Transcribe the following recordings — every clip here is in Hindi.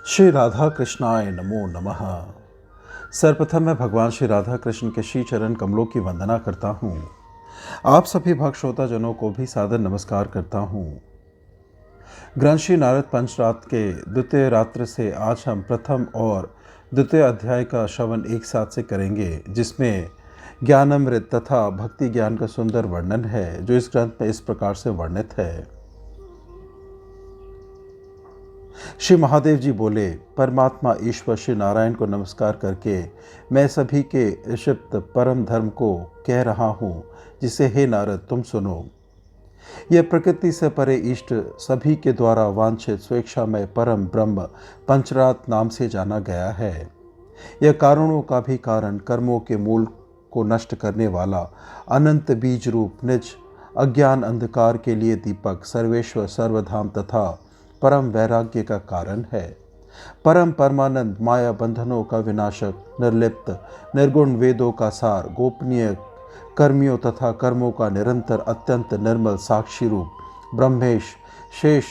श्री राधा कृष्णाय नमो नमः। सर्वप्रथम मैं भगवान श्री राधा कृष्ण के श्री चरण कमलों की वंदना करता हूँ। आप सभी भक्त श्रोताजनों को भी सादर नमस्कार करता हूँ। ग्रंथ श्री नारद पंचरात्र के द्वितीय रात्र से आज हम प्रथम और द्वितीय अध्याय का श्रवण एक साथ से करेंगे, जिसमें ज्ञानामृत तथा भक्ति ज्ञान का सुंदर वर्णन है, जो इस ग्रंथ में इस प्रकार से वर्णित है। श्री महादेव जी बोले, परमात्मा ईश्वर श्री नारायण को नमस्कार करके मैं सभी के ऋषिप्त परम धर्म को कह रहा हूँ, जिसे हे नारद तुम सुनो। यह प्रकृति से परे इष्ट सभी के द्वारा वांछित स्वेच्छा में परम ब्रह्म पंचरात नाम से जाना गया है। यह कारणों का भी कारण, कर्मों के मूल को नष्ट करने वाला, अनंत बीज रूप निज अज्ञान अंधकार के लिए दीपक, सर्वेश्वर सर्वधाम तथा परम वैराग्य का कारण है। परम परमानंद, माया बंधनों का विनाशक, निर्लिप्त निर्गुण, वेदों का सार, गोपनीय, कर्मियों तथा कर्मों का निरंतर अत्यंत निर्मल साक्षी रूप, ब्रह्मेश शेष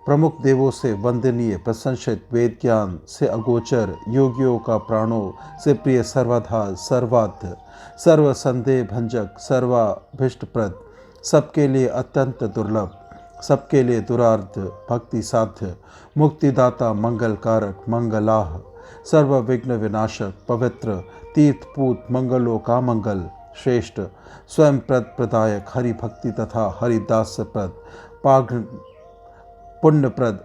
प्रमुख देवों से वंदनीय, प्रशंसित, वेद ज्ञान से अगोचर, योगियों का प्राणों से प्रिय, सर्वाधार, सर्वाध्य, सर्व संदेह भंजक, सर्वाभिष्टप्रद, सबके लिए अत्यंत दुर्लभ, सबके लिए दुरार्थ, भक्ति साध्य, मुक्तिदाता, मंगल कारक, मंगलाह, सर्व विघ्न विनाशक, पवित्र, तीर्थपूत, मंगलों का मंगल, श्रेष्ठ, स्वयं प्रद प्रदायक, हरि भक्ति तथा हरिदास प्रद, पाघ पुण्यप्रद,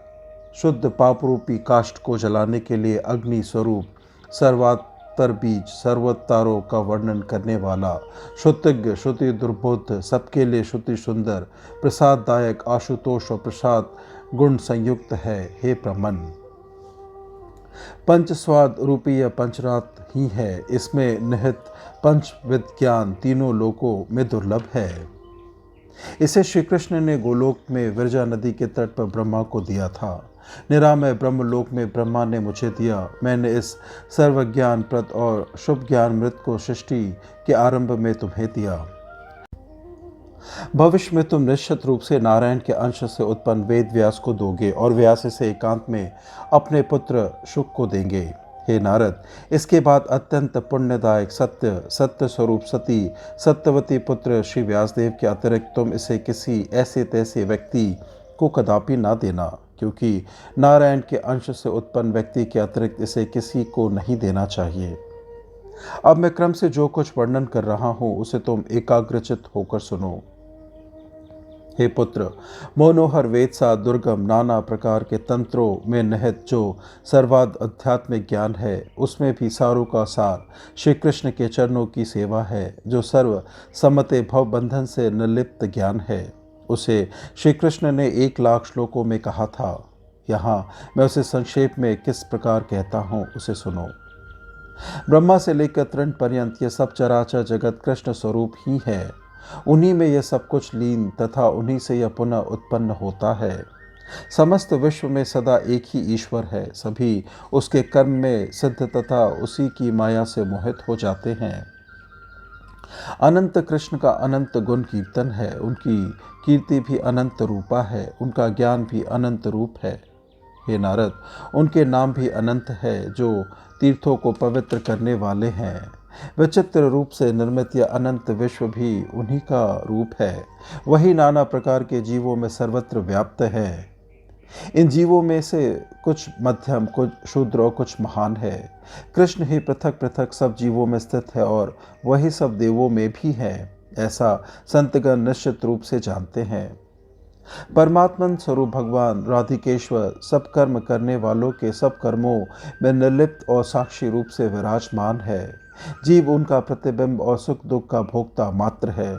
शुद्ध पापरूपी काष्ठ को जलाने के लिए अग्नि स्वरूप, सर्वात्तर बीज, सर्वोत्तारों का वर्णन करने वाला, श्रुतिज्ञ, श्रुति दुर्बोध, सबके लिए श्रुति सुंदर, प्रसाददायक, आशुतोष और प्रसाद गुण संयुक्त है। हे ब्रह्मन, पंचस्वाद रूपी यह पंचरात ही है। इसमें निहित पंच विज्ञान तीनों लोकों में दुर्लभ है। इसे श्री कृष्ण ने गोलोक में विरजा नदी के तट पर ब्रह्मा को दिया था। निरामय ब्रह्मलोक में ब्रह्मा ने मुझे दिया। मैंने इस सर्वज्ञान प्रद और शुभ ज्ञान मृत को सृष्टि के आरंभ में तुम्हें दिया। भविष्य में तुम निश्चित रूप से नारायण के अंश से उत्पन्न वेद व्यास को दोगे और व्यास से एकांत में अपने पुत्र शुक को देंगे। हे नारद, इसके बाद अत्यंत पुण्यदायक सत्य स्वरूप सती सत्यवती पुत्र श्री व्यासदेव के अतिरिक्त तुम इसे किसी ऐसे तैसे व्यक्ति को कदापि ना देना, क्योंकि नारायण के अंश से उत्पन्न व्यक्ति के अतिरिक्त इसे किसी को नहीं देना चाहिए। अब मैं क्रम से जो कुछ वर्णन कर रहा हूँ उसे तुम एकाग्रचित होकर सुनो। हे पुत्र, मनोहर वेद सा दुर्गम नाना प्रकार के तंत्रों में निहित जो सर्वाद आध्यात्मिक ज्ञान है, उसमें भी सारों का सार श्री कृष्ण के चरणों की सेवा है, जो सर्व सम्मते भव बंधन से निर्लिप्त ज्ञान है। उसे श्री कृष्ण ने 1,00,000 श्लोकों में कहा था। यहाँ मैं उसे संक्षेप में किस प्रकार कहता हूँ उसे सुनो। ब्रह्मा से लेकर तृण पर्यंत यह सब चराचर जगत कृष्ण स्वरूप ही है। उन्हीं में यह सब कुछ लीन तथा उन्हीं से यह पुनः उत्पन्न होता है। समस्त विश्व में सदा एक ही ईश्वर है। सभी उसके कर्म में सिद्ध तथा उसी की माया से मोहित हो जाते हैं। अनंत कृष्ण का अनंत गुण कीर्तन है। उनकी कीर्ति भी अनंत रूपा है। उनका ज्ञान भी अनंत रूप है। हे नारद, उनके नाम भी अनंत है, जो तीर्थों को पवित्र करने वाले हैं। विचित्र रूप से निर्मित यह अनंत विश्व भी उन्हीं का रूप है। वही नाना प्रकार के जीवों में सर्वत्र व्याप्त है। इन जीवों में से कुछ मध्यम, कुछ शूद्र और कुछ महान है। कृष्ण ही पृथक पृथक सब जीवों में स्थित है और वही सब देवों में भी है, ऐसा संतगण निश्चित रूप से जानते हैं। परमात्मन स्वरूप भगवान राधिकेश्वर सब कर्म करने वालों के सब कर्मों में निर्लिप्त और साक्षी रूप से विराजमान है। जीव उनका प्रतिबिंब और सुख दुख का भोक्ता मात्र है।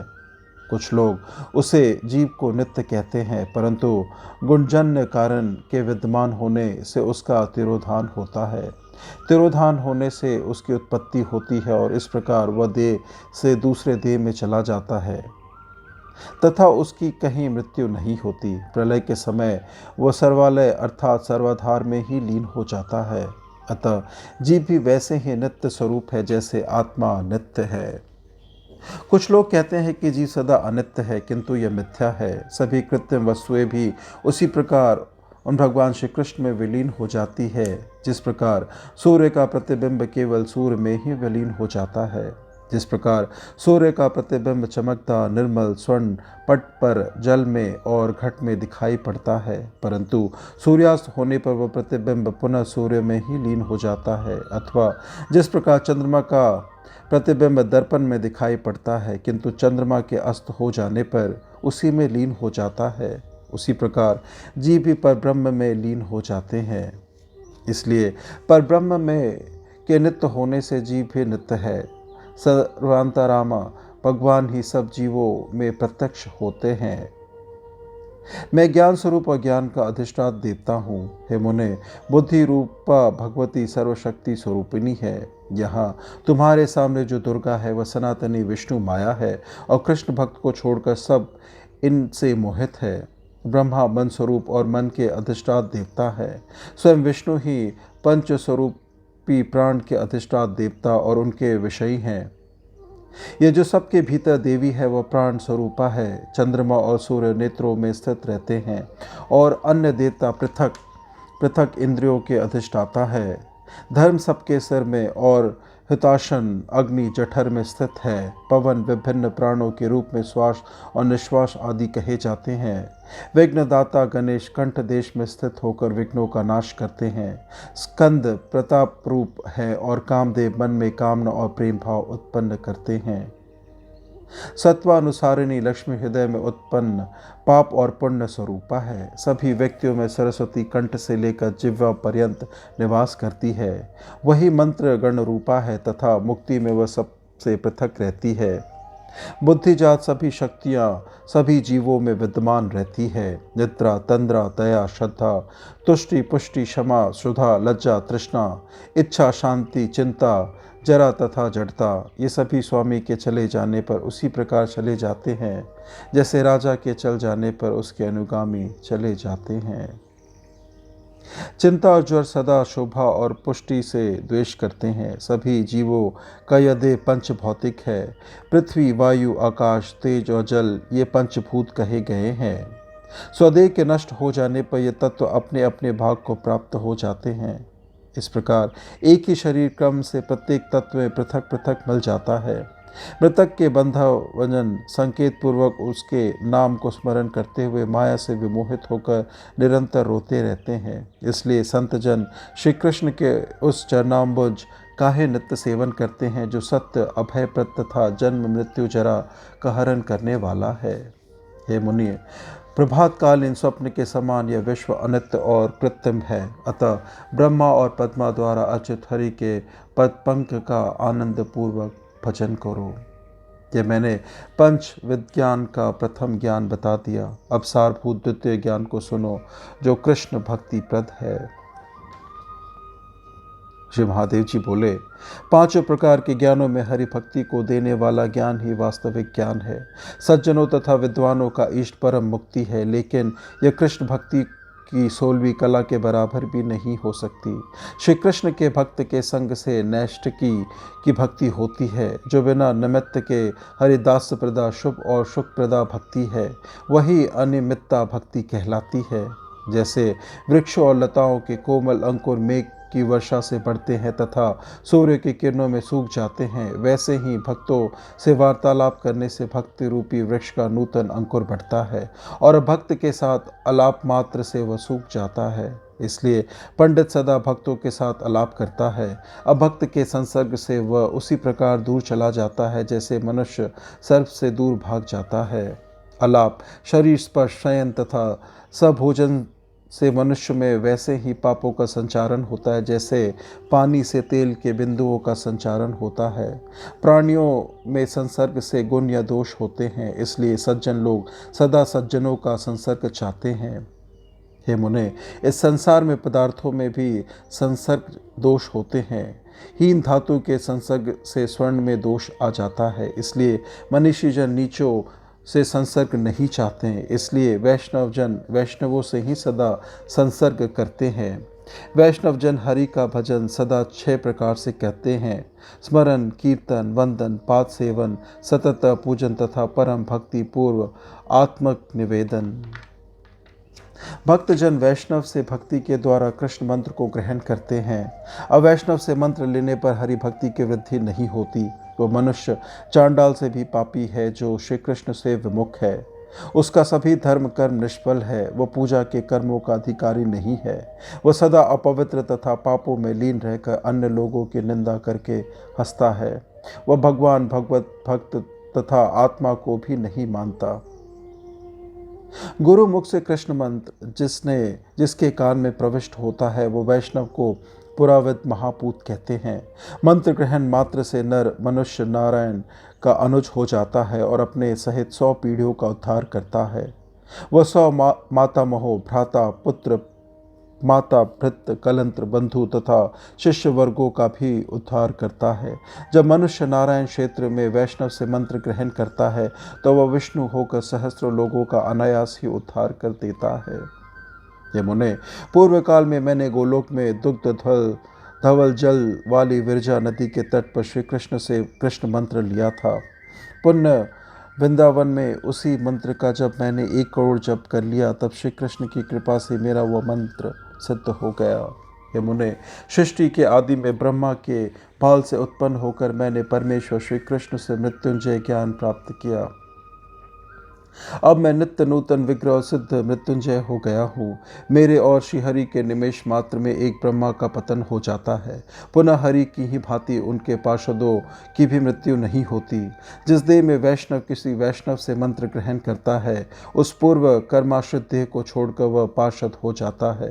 कुछ लोग उसे जीव को नित्य कहते हैं, परंतु गुणजन्य कारण के विद्यमान होने से उसका तिरोधान होता है। तिरोधान होने से उसकी उत्पत्ति होती है और इस प्रकार वह देह से दूसरे देह में चला जाता है तथा उसकी कहीं मृत्यु नहीं होती। प्रलय के समय वह सर्वालय अर्थात सर्वाधार में ही लीन हो जाता है। अतः जीव भी वैसे ही नित्य स्वरूप है जैसे आत्मा नित्य है। कुछ लोग कहते हैं कि जीव सदा अनित्य है, किंतु यह मिथ्या है। सभी कृत्रिम वस्तुएं भी उसी प्रकार उन भगवान श्री कृष्ण में विलीन हो जाती है, जिस प्रकार सूर्य का प्रतिबिंब केवल सूर्य में ही विलीन हो जाता है। जिस प्रकार सूर्य का प्रतिबिंब चमकता निर्मल स्वर्ण पट पर जल में और घट में दिखाई पड़ता है, परंतु सूर्यास्त होने पर वह प्रतिबिंब पुनः सूर्य में ही लीन हो जाता है। अथवा जिस प्रकार चंद्रमा का प्रतिबिंब दर्पण में दिखाई पड़ता है, किंतु चंद्रमा के अस्त हो जाने पर उसी में लीन हो जाता है, उसी प्रकार जीव भी परब्रह्म में लीन हो जाते हैं। इसलिए परब्रह्म में के नित्य होने से जीव भी नित्य है। सर्वांतरामा भगवान ही सब जीवों में प्रत्यक्ष होते हैं। मैं ज्ञान स्वरूप और ज्ञान का अधिष्ठान देवता हूँ। हे मुने, बुद्धि रूपा भगवती सर्वशक्ति स्वरूपिणी है। यहाँ तुम्हारे सामने जो दुर्गा है वह सनातनी विष्णु माया है और कृष्ण भक्त को छोड़कर सब इनसे मोहित है। ब्रह्मा मन स्वरूप और मन के अधिष्ठान देवता है। स्वयं विष्णु ही पंच स्वरूपी प्राण के अधिष्ठान देवता और उनके विषयी हैं। ये जो सबके भीतर देवी है वह प्राण स्वरूपा है। चंद्रमा और सूर्य नेत्रों में स्थित रहते हैं और अन्य देवता पृथक पृथक इंद्रियों के अधिष्ठाता है। धर्म सबके सिर में और हिताशन अग्नि जठर में स्थित है। पवन विभिन्न प्राणों के रूप में श्वास और निश्वास आदि कहे जाते हैं। विघ्नदाता गणेश कंठ देश में स्थित होकर विघ्नों का नाश करते हैं। स्कंद प्रताप रूप है और कामदेव मन में कामना और प्रेम भाव उत्पन्न करते हैं। सत्वानुसारिणी लक्ष्मी हृदय में उत्पन्न पाप और पुण्य स्वरूपा है। सभी व्यक्तियों में सरस्वती कंठ से लेकर जिह्वा पर्यंत निवास करती है। वही मंत्र गण रूपा है तथा मुक्ति में वह सबसे पृथक रहती है। बुद्धिजात सभी शक्तियाँ सभी जीवों में विद्यमान रहती है। निद्रा, तंद्रा, दया, श्रद्धा, तुष्टि, पुष्टि, क्षमा, श्रद्धा, लज्जा, तृष्णा, इच्छा, शांति, चिंता, जरा तथा जड़ता, ये सभी स्वामी के चले जाने पर उसी प्रकार चले जाते हैं जैसे राजा के चल जाने पर उसके अनुगामी चले जाते हैं। चिंता और ज्वर सदा शोभा और पुष्टि से द्वेष करते हैं। सभी जीवों का यह देह पंच भौतिक है। पृथ्वी, वायु, आकाश, तेज और जल ये पंचभूत कहे गए हैं। स्वदेह के नष्ट हो जाने पर ये तत्व अपने अपने भाग को प्राप्त हो जाते हैं। इस प्रकार एक ही शरीर क्रम से प्रत्येक तत्व में पृथक पृथक मिल जाता है। मृतक के बंधवजन संकेत पूर्वक उसके नाम को स्मरण करते हुए माया से विमोहित होकर निरंतर रोते रहते हैं। इसलिए संत जन श्री कृष्ण के उस चरणाम्बुज काहे नित्य सेवन करते हैं जो सत्य, अभयप्रद तथा जन्म मृत्यु जरा का हरण करने वाला है। हे मुनि, प्रभात कालीन स्वप्न के समान यह विश्व अनित्य और कृत्रिम है। अतः ब्रह्मा और पद्मा द्वारा अच्युत हरि के पद पंख का आनंद पूर्वक भजन करो। यह मैंने पंच विज्ञान का प्रथम ज्ञान बता दिया। अब सारभूत द्वितीय ज्ञान को सुनो जो कृष्ण भक्ति प्रद है। श्री महादेव जी बोले, पांचों प्रकार के ज्ञानों में हरि भक्ति को देने वाला ज्ञान ही वास्तविक ज्ञान है। सज्जनों तथा विद्वानों का इष्ट परम मुक्ति है, लेकिन यह कृष्ण भक्ति की 16वीं कला के बराबर भी नहीं हो सकती। श्री कृष्ण के भक्त के संग से नैष्ठिकी की भक्ति होती है, जो बिना निमित्त के हरिदास प्रदा शुभ और सुख प्रदा भक्ति है। वही अनिमित्ता भक्ति कहलाती है। जैसे वृक्षों और लताओं के कोमल अंकुर मेघ की वर्षा से बढ़ते हैं तथा सूर्य की किरणों में सूख जाते हैं, वैसे ही भक्तों से वार्तालाप करने से भक्ति रूपी वृक्ष का नूतन अंकुर बढ़ता है और भक्त के साथ अलाप मात्र से वह सूख जाता है। इसलिए पंडित सदा भक्तों के साथ अलाप करता है। अभक्त के संसर्ग से वह उसी प्रकार दूर चला जाता है जैसे मनुष्य सर्प से दूर भाग जाता है। अलाप, शरीर स्पर्श, शयन तथा सभोजन से मनुष्य में वैसे ही पापों का संचारण होता है जैसे पानी से तेल के बिंदुओं का संचारण होता है। प्राणियों में संसर्ग से गुण या दोष होते हैं, इसलिए सज्जन लोग सदा सज्जनों का संसर्ग चाहते हैं। हे मुने, इस संसार में पदार्थों में भी संसर्ग दोष होते हैं। हीन धातु के संसर्ग से स्वर्ण में दोष आ जाता है, इसलिए मनीषी जन नीचों से संसर्ग नहीं चाहते हैं। इसलिए वैष्णव जन वैष्णवों से ही सदा संसर्ग करते हैं। वैष्णव जन हरि का भजन सदा 6 प्रकार से कहते हैं: स्मरण, कीर्तन, वंदन, पाद सेवन, सतत पूजन तथा परम भक्ति पूर्व आत्मक निवेदन। भक्तजन वैष्णव से भक्ति के द्वारा कृष्ण मंत्र को ग्रहण करते हैं। अवैष्णव से मंत्र लेने पर हरि भक्ति की वृद्धि नहीं होती। वो मनुष्य चांडाल से भी पापी है जो श्री कृष्ण से विमुख है। उसका सभी धर्म कर्म निष्फल है। वो पूजा के कर्मों का अधिकारी नहीं है। वह सदा अपवित्र तथा पापों में लीन रहकर अन्य लोगों की निंदा करके हंसता है। वह भगवान भगवत भक्त तथा आत्मा को भी नहीं मानता। गुरु मुख से कृष्ण मंत्र जिसके कान में प्रविष्ट होता है वो वैष्णव को पुरावित महापूत कहते हैं। मंत्र ग्रहण मात्र से नर मनुष्य नारायण का अनुज हो जाता है और अपने सहित 100 पीढ़ियों का उद्धार करता है। वह 100 माता महो भ्राता पुत्र माता भृत्य कलंत्र बंधु तथा शिष्य वर्गों का भी उद्धार करता है। जब मनुष्य नारायण क्षेत्र में वैष्णव से मंत्र ग्रहण करता है तो वह विष्णु होकर सहस्रों लोगों का अनायास ही उद्धार कर देता है। ये मुने, पूर्व काल में मैंने गोलोक में दुग्ध धवल जल वाली विरजा नदी के तट पर श्री कृष्ण से कृष्ण मंत्र लिया था। पुण्य वृंदावन में उसी मंत्र का जब मैंने 1 करोड़ जप कर लिया तब श्री कृष्ण की कृपा से मेरा वह मंत्र सिद्ध हो गया। हे मुने, सृष्टि के आदि में ब्रह्मा के बाल से उत्पन्न होकर मैंने परमेश्वर श्री कृष्ण से मृत्युंजय ज्ञान प्राप्त किया। अब मैं नित्य नूतन विग्रह सिद्ध मृत्युंजय हो गया हूँ। मेरे और श्रीहरि के निमेष मात्र में एक ब्रह्मा का पतन हो जाता है। पुनः हरि की ही भांति उनके पार्षदों की भी मृत्यु नहीं होती। जिस देह में वैष्णव किसी वैष्णव से मंत्र ग्रहण करता है उस पूर्व कर्माश्रित देह को छोड़कर वह पार्षद हो जाता है।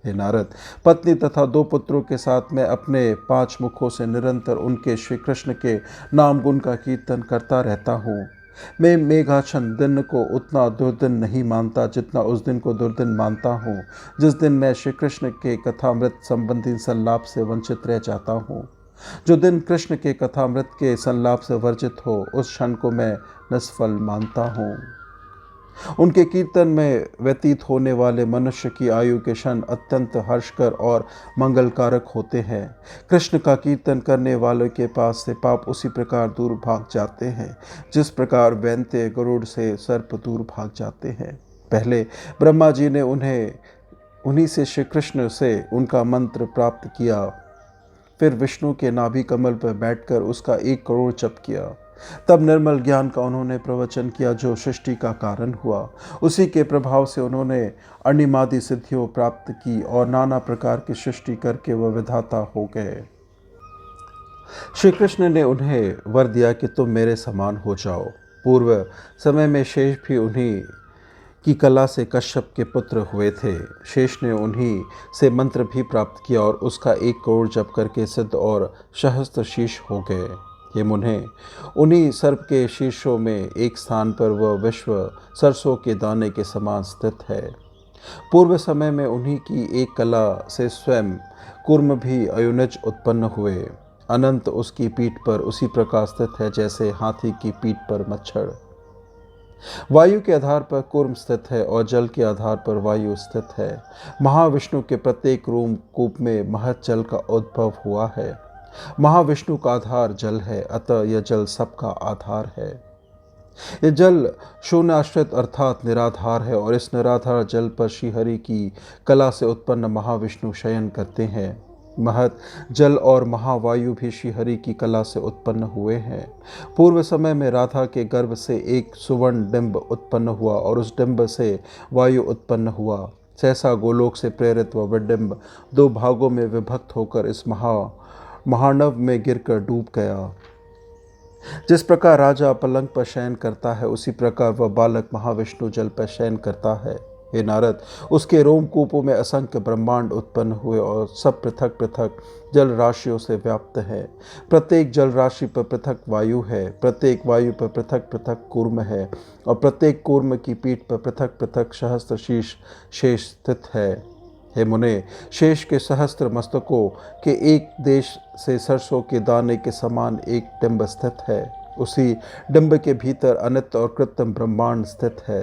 हे नारद, पत्नी तथा 2 पुत्रों के साथ मैं अपने 5 मुखों से निरंतर उनके श्री कृष्ण के नाम गुण का कीर्तन करता रहता हूँ। मैं मेघाच्छन्न दिन को उतना दुर्दिन नहीं मानता जितना उस दिन को दुर्दिन मानता हूँ जिस दिन मैं श्री कृष्ण के कथामृत संबंधी संलाप से वंचित रह जाता हूँ। जो दिन कृष्ण के कथामृत के संलाप से वर्जित हो उस क्षण को मैं निष्फल मानता हूँ। उनके कीर्तन में व्यतीत होने वाले मनुष्य की आयु के क्षण अत्यंत हर्षकर और मंगलकारक होते हैं। कृष्ण का कीर्तन करने वालों के पास से पाप उसी प्रकार दूर भाग जाते हैं जिस प्रकार वैन्य गरुड़ से सर्प दूर भाग जाते हैं। पहले ब्रह्मा जी ने उन्हीं से श्री कृष्ण से उनका मंत्र प्राप्त किया। फिर विष्णु के नाभि कमल पर बैठकर उसका 1 करोड़ जप किया। तब निर्मल ज्ञान का उन्होंने प्रवचन किया जो सृष्टि का कारण हुआ। उसी के प्रभाव से उन्होंने अणिमादि सिद्धियों प्राप्त की और नाना प्रकार की सृष्टि करके वह विधाता हो गए। श्री कृष्ण ने उन्हें वर दिया कि तुम मेरे समान हो जाओ। पूर्व समय में शेष भी उन्हीं की कला से कश्यप के पुत्र हुए थे। शेष ने उन्हीं से मंत्र भी प्राप्त किया और उसका 1 करोड़ जप करके सिद्ध और सहस्त्र शीर्ष हो गए। ये मुने, उन्हीं सर्प के शीर्षों में एक स्थान पर वह विश्व सरसों के दाने के समान स्थित है। पूर्व समय में उन्हीं की एक कला से स्वयं कूर्म भी अयुनज उत्पन्न हुए। अनंत उसकी पीठ पर उसी प्रकार स्थित है जैसे हाथी की पीठ पर मच्छर। वायु के आधार पर कूर्म स्थित है और जल के आधार पर वायु स्थित है। महाविष्णु के प्रत्येक रोम कूप में महत जल का उद्भव हुआ है। महाविष्णु का आधार जल है, अतः यह जल सबका आधार है। यह जल शून्याश्रित अर्थात निराधार है और इस निराधार जल पर श्रीहरि की कला से उत्पन्न महाविष्णु शयन करते हैं। महत जल और महावायु भी श्रीहरि की कला से उत्पन्न हुए हैं। पूर्व समय में राधा के गर्भ से एक सुवर्ण डिंब उत्पन्न हुआ और उस डिंब से वायु उत्पन्न हुआ। सहसा गोलोक से प्रेरित वह डिंब 2 भागों में विभक्त होकर इस महानव में गिरकर डूब गया। जिस प्रकार राजा पलंग पर शयन करता है उसी प्रकार वह बालक महाविष्णु जल पर शयन करता है। हे नारद, उसके रोमकूपों में असंख्य ब्रह्मांड उत्पन्न हुए और सब पृथक पृथक जल राशियों से व्याप्त है। प्रत्येक जल राशि पर पृथक वायु है, प्रत्येक वायु पर पृथक पृथक कूर्म है और प्रत्येक कूर्म की पीठ पर पृथक पृथक सहस्त्र शीर्ष शेष स्थित है। हे मुने, शेष के सहस्त्र मस्तकों के एक देश से सरसों के दाने के समान एक डिंब स्थित है। उसी डिंब के भीतर अनित्य और कृत्रिम ब्रह्मांड स्थित है।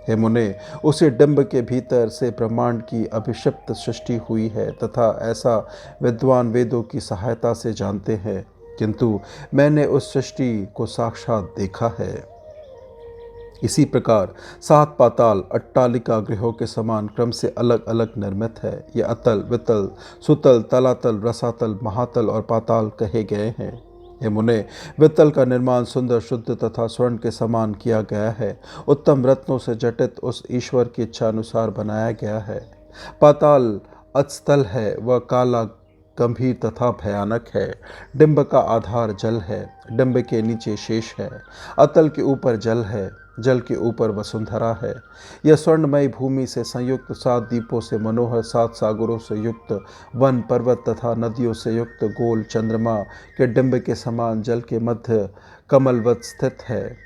हे मुने, उसी डिंब के भीतर से ब्रह्मांड की अभिषिप्त सृष्टि हुई है तथा ऐसा विद्वान वेदों की सहायता से जानते हैं, किंतु मैंने उस सृष्टि को साक्षात देखा है। इसी प्रकार 7 पाताल अट्टालिका गृहों के समान क्रम से अलग अलग निर्मित है। ये अतल, वितल, सुतल, तलातल, रसातल, महातल और पाताल कहे गए हैं। हे मुने, वितल का निर्माण सुंदर, शुद्ध तथा स्वर्ण के समान किया गया है। उत्तम रत्नों से जटित उस ईश्वर की इच्छा अनुसार बनाया गया है। पाताल अस्तल है, वह काला, गंभीर तथा भयानक है। डिंब का आधार जल है, डिंब के नीचे शेष है। अतल के ऊपर जल है, जल के ऊपर वसुंधरा है। यह स्वर्णमयी भूमि से संयुक्त 7 द्वीपों से मनोहर, 7 सागरों से युक्त वन, पर्वत तथा नदियों से युक्त गोल चंद्रमा के डिंब के समान जल के मध्य कमलवत स्थित है।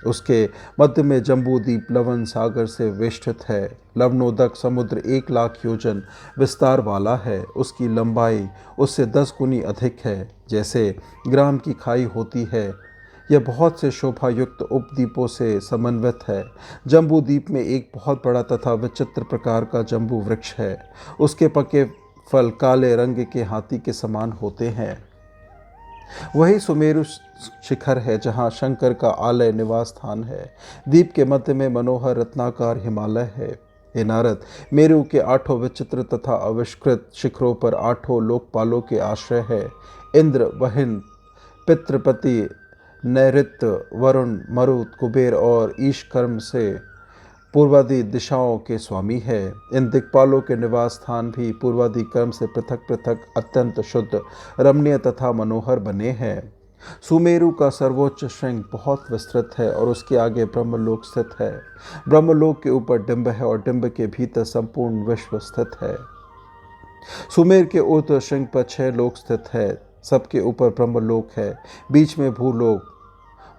उसके मध्य में जम्बूद्वीप लवण सागर से वेष्टित है। लवणोदक समुद्र 1 लाख योजन विस्तार वाला है। उसकी लंबाई उससे 10 गुनी अधिक है। जैसे ग्राम की खाई होती है, यह बहुत से शोभा युक्त उपद्वीपों से समन्वित है। जम्बूद्वीप में एक बहुत बड़ा तथा विचित्र प्रकार का जम्बू वृक्ष है। उसके पके फल काले रंग के हाथी के समान होते हैं। वही सुमेरु शिखर है जहाँ शंकर का आलय निवास स्थान है। द्वीप के मध्य में मनोहर रत्नाकार हिमालय है। हे नारद, मेरु के 8 विचित्र तथा आविष्कृत शिखरों पर 8 लोकपालों के आश्रय है। इंद्र, वहिन, पितृपति, नैऋत्य, वरुण, मरुत, कुबेर और ईशकर्म से पूर्वादि दिशाओं के स्वामी है। इन दिक्पालों के निवास स्थान भी पूर्वादि कर्म से पृथक पृथक अत्यंत शुद्ध, रमणीय तथा मनोहर बने हैं। सुमेरु का सर्वोच्च श्रृंग बहुत विस्तृत है और उसके आगे ब्रह्मलोक स्थित है। ब्रह्मलोक के ऊपर डिंब है और डिंब के भीतर संपूर्ण विश्व स्थित है। सुमेर के ऊर्ध्व श्रृंग पर 6 लोक स्थित है। सबके ऊपर ब्रह्मलोक है। बीच में भूलोक,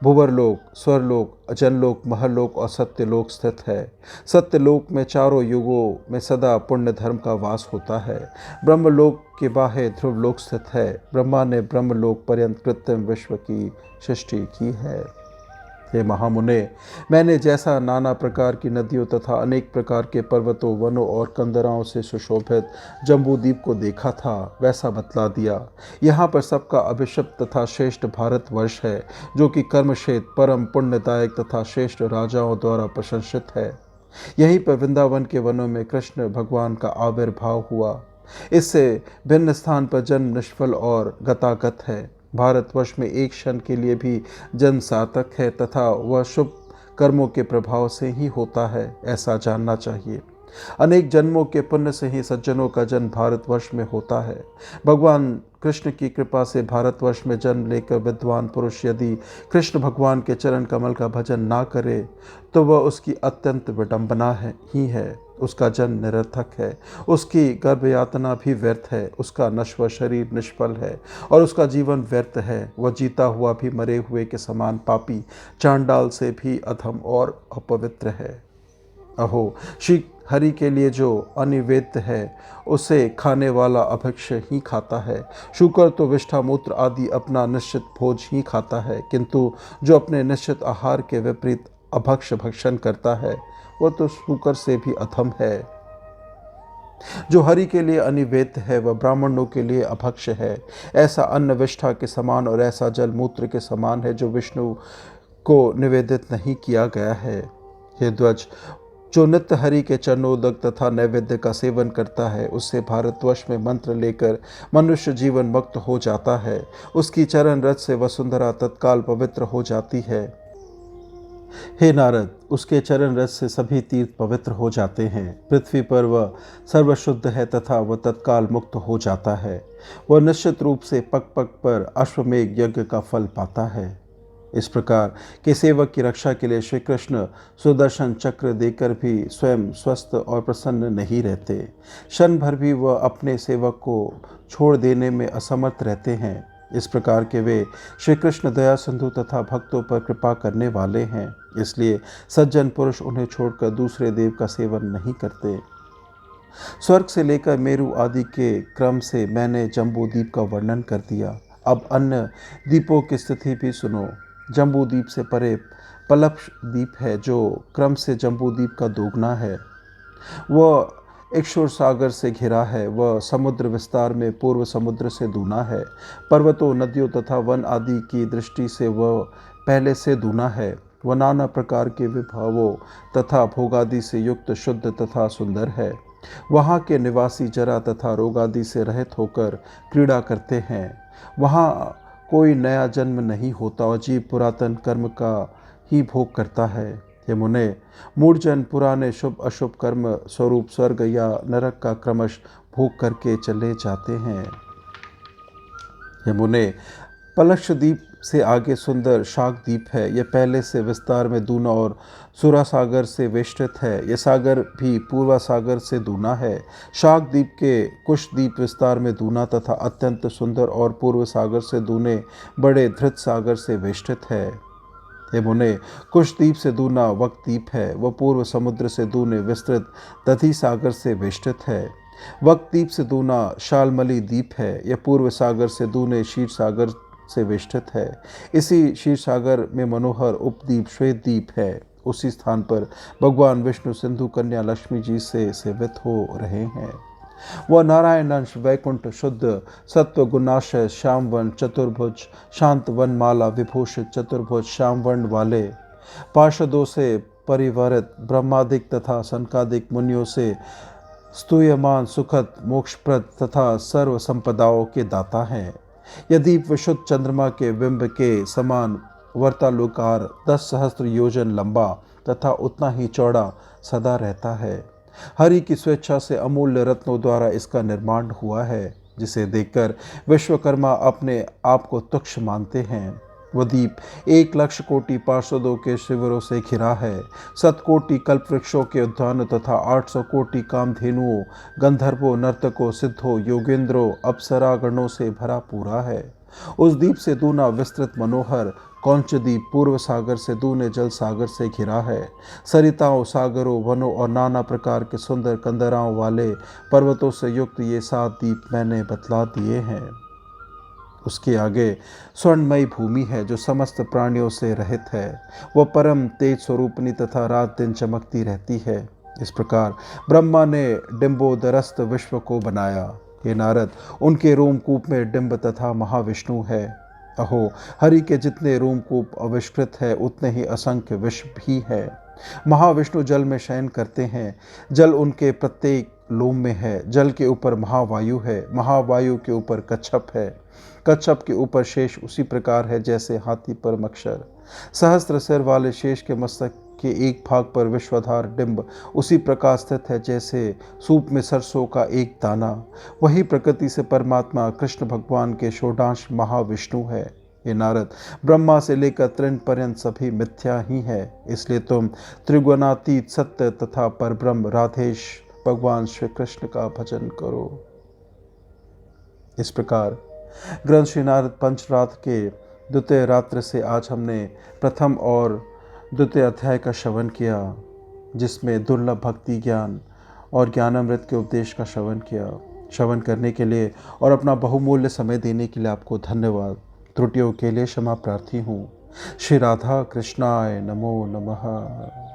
भुवरलोक, स्वरलोक, अजनलोक, महलोक और सत्यलोक स्थित है। सत्यलोक में चारों युगों में सदा पुण्य धर्म का वास होता है। ब्रह्मलोक के बाह्य ध्रुवलोक स्थित है। ब्रह्मा ने ब्रह्मलोक पर्यंत कृत्रिम विश्व की सृष्टि की है। हे महामुने, मैंने जैसा नाना प्रकार की नदियों तथा अनेक प्रकार के पर्वतों, वनों और कंदराओं से सुशोभित जम्बूद्वीप को देखा था, वैसा बतला दिया। यहाँ पर सबका अभिषिक्त तथा श्रेष्ठ भारतवर्ष है, जो कि कर्मक्षेत्र, परम पुण्यदायक तथा श्रेष्ठ राजाओं द्वारा प्रशंसित है। यहीं पर वृंदावन के वनों में कृष्ण भगवान का आविर्भाव हुआ। इससे भिन्न स्थान पर जन्म निष्फल और गतागत है। भारतवर्ष में एक क्षण के लिए भी जन्म सार्थक है तथा वह शुभ कर्मों के प्रभाव से ही होता है, ऐसा जानना चाहिए। अनेक जन्मों के पुण्य से ही सज्जनों का जन्म भारतवर्ष में होता है। भगवान कृष्ण की कृपा से भारतवर्ष में जन्म लेकर विद्वान पुरुष यदि कृष्ण भगवान के चरण कमल का भजन ना करे तो वह उसकी अत्यंत विडंबना ही है। उसका जन्म निरर्थक है, उसकी गर्भ यातना भी व्यर्थ है, उसका नश्वर शरीर निष्फल है और उसका जीवन व्यर्थ है। वह जीता हुआ भी मरे हुए के समान पापी, चांडाल से भी अधम और अपवित्र है। अहो, श्री हरि के लिए जो अनिवेद्य है उसे खाने वाला अभक्ष्य ही खाता है। शुकर तो विष्ठा मूत्र आदि अपना निश्चित भोज ही खाता है, किंतु जो अपने निश्चित आहार के विपरीत अभक्ष्य भक्षण करता है वह तो शुकर से भी अधम है। जो हरि के लिए अनिवेद्य है वह ब्राह्मणों के लिए अभक्ष्य है। ऐसा अन्न विष्ठा के समान और ऐसा जल मूत्र के समान है जो विष्णु को निवेदित नहीं किया गया है। हे ध्वज, जो नित्य हरि के चरणोदक तथा नैवेद्य का सेवन करता है उससे भारतवर्ष में मंत्र लेकर मनुष्य जीवन मुक्त हो जाता है। उसकी चरण रज से वसुंधरा तत्काल पवित्र हो जाती है। हे नारद, उसके चरण रज से सभी तीर्थ पवित्र हो जाते हैं। पृथ्वी पर वह सर्वशुद्ध है तथा वह तत्काल मुक्त हो जाता है। वह निश्चित रूप से पग पग पर अश्वमेघ यज्ञ का फल पाता है। इस प्रकार के सेवक की रक्षा के लिए श्री कृष्ण सुदर्शन चक्र देकर भी स्वयं स्वस्थ और प्रसन्न नहीं रहते। क्षण भर भी वह अपने सेवक को छोड़ देने में असमर्थ रहते हैं। इस प्रकार के वे श्री कृष्ण दया सिंधु तथा भक्तों पर कृपा करने वाले हैं, इसलिए सज्जन पुरुष उन्हें छोड़कर दूसरे देव का सेवन नहीं करते। स्वर्ग से लेकर मेरु आदि के क्रम से मैंने जम्बूद्वीप का वर्णन कर दिया। अब अन्य द्वीपों की स्थिति भी सुनो। जम्बूद्वीप से परे पलप द्वीप है जो क्रम से जम्बूद्वीप का दोगुना है। वह इक्षुर सागर से घिरा है। वह समुद्र विस्तार में पूर्व समुद्र से दूना है। पर्वतों, नदियों तथा वन आदि की दृष्टि से वह पहले से दूना है। वह नाना प्रकार के विभावों तथा भोगादि से युक्त शुद्ध तथा सुंदर है। वहाँ के निवासी जरा तथा रोगादि से रहित होकर क्रीड़ा करते हैं। वहाँ कोई नया जन्म नहीं होता और जीव पुरातन कर्म का ही भोग करता है। हे मुने, मूढ़जन पुराने शुभ अशुभ कर्म स्वरूप स्वर्ग या नरक का क्रमश भोग करके चले जाते हैं। हे मुने, पलक्षद्वीप से आगे सुंदर शाकद्वीप है। यह पहले से विस्तार में दूना और सुरा सागर से वेष्टित है। यह सागर भी पूर्वा सागर से दूना है। शाकद्वीप के कुशद्वीप विस्तार में दूना तथा अत्यंत सुंदर और पूर्व सागर से दूने बड़े धृत सागर से वेष्टित है। हे मुने, कुशद्वीप से दूना वक्द्वीप है। वह पूर्व समुद्र से दूने विस्तृत दधि सागर से वेष्टित है। वक्द्वीप से दूना शालमली द्वीप है। यह पूर्व सागर से दूने क्षीर सागर से वेष्टित है। इसी क्षीर सागर में मनोहर उपद्वीप श्वेत द्वीप है। उसी स्थान पर भगवान विष्णु सिंधु कन्या लक्ष्मी जी से सेवित हो रहे हैं। वह नारायण अंश वैकुंठ शुद्ध सत्व गुणाशय श्यामवन चतुर्भुज शांत वनमाला विभूषित चतुर्भुज श्यामवर्ण वाले पार्षदों से परिवारित ब्रह्मादिक तथा सनकादिक मुनियों से स्तूयमान सुखद मोक्षप्रद तथा सर्व संपदाओं के दाता हैं। यह दीप विशुद्ध चंद्रमा के बिंब के समान वर्तालुकार 10 सहस्त्र योजन लंबा तथा उतना ही चौड़ा सदा रहता है। हरि की स्वेच्छा से अमूल्य रत्नों द्वारा इसका निर्माण हुआ है, जिसे देखकर विश्वकर्मा अपने आप को तुच्छ मानते हैं। वह दीप 1,00,000 कोटि पार्षदों के शिविरों से घिरा है। 7 कोटि कल्प वृक्षों के उद्यान तथा 800 कोटि कामधेनुओं गंधर्वों नर्तकों सिद्धों योगेंद्रों अप्सरागणों से भरा पूरा है। उस द्वीप से दूना विस्तृत मनोहर कौंचद्वीप पूर्व सागर से दूने जल सागर से घिरा है। सरिताओं सागरों वनों और नाना प्रकार के सुंदर कंदराओं वाले पर्वतों से युक्त ये 7 द्वीप मैंने बतला दिए हैं। उसके आगे स्वर्णमयी भूमि है जो समस्त प्राणियों से रहित है। वह परम तेज स्वरूपनी तथा रात दिन चमकती रहती है। इस प्रकार ब्रह्मा ने डिम्बोदरस्त विश्व को बनाया। हे नारद, उनके रोमकूप में डिम्ब तथा महाविष्णु है। अहो, हरि के जितने रोमकूप आविष्कृत है उतने ही असंख्य विश्व भी है। महाविष्णु जल में शयन करते हैं। जल उनके प्रत्येक लोम में है। जल के ऊपर महावायु है। महावायु के ऊपर कच्छप है। कच्छप के ऊपर शेष उसी प्रकार है जैसे हाथी पर मक्षर। सहस्त्र सिर वाले शेष के मस्तक के एक भाग पर विश्वधार डिंब उसी प्रकार स्थित है जैसे सूप में सरसों का एक दाना। वही प्रकृति से परमात्मा कृष्ण भगवान के षोडश महाविष्णु है। ये नारद, ब्रह्मा से लेकर तृण पर्यंत सभी मिथ्या ही है। इसलिए तुम त्रिगुणातीत सत्य तथा परब्रह्म राधेश भगवान श्री कृष्ण का भजन करो। इस प्रकार ग्रंथ श्री नारद पंचरात्र के द्वितीय रात्र से आज हमने प्रथम और द्वितीय अध्याय का श्रवण किया, जिसमें दुर्लभ भक्ति ज्ञान और ज्ञानामृत के उपदेश का श्रवण किया। श्रवण करने के लिए और अपना बहुमूल्य समय देने के लिए आपको धन्यवाद। त्रुटियों के लिए क्षमा प्रार्थी हूँ। श्री राधा कृष्णाय नमो नमः।